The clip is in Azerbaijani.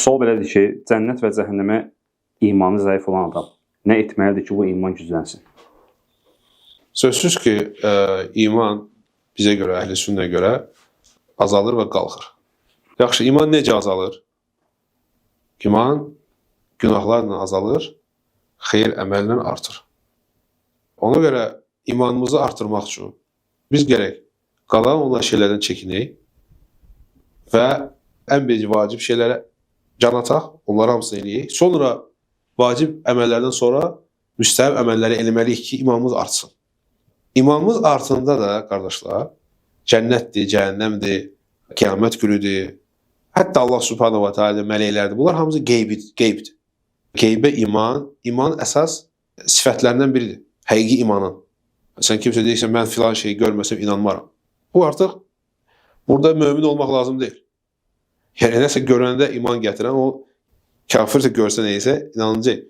Sual belədir ki, cənnət və cəhənnəmə imanı zəif olan adam nə etməlidir ki, bu iman güclənsin? Sözsüz ki, iman bizə görə, əhl-i sünnəyə görə azalır və qalxır. Yaxşı, iman necə azalır? İman günahlarla azalır, xeyir əməllə artır. Ona görə imanımızı artırmaq üçün biz gərək qalan olan şeylərdən çəkinək və ən birinci vacib şeylərə can ataq, onları hamısını eləyək. Sonra vacib əməllərdən sonra müstəhəb əməlləri eləməliyik ki, imanımız artsın. İmanımız artığında da, qardaşlar, cənnətdir, cəhənnəmdir, qiyamət günüdür, hətta Allah subhanahu wa ta'ala mələklərdir. Bunlar hamısı qeybdir. Qeybə iman əsas sifətlərindən biridir. Həqiqi imanın. Sən kimsə deyirsən, mən filan şeyi görməsəm inanmaram. Bu artıq burada mömin olmaq lazım deyil. Yəni, nəsə görəndə iman gətirən, o kafirsə görsə neysə inanacaq.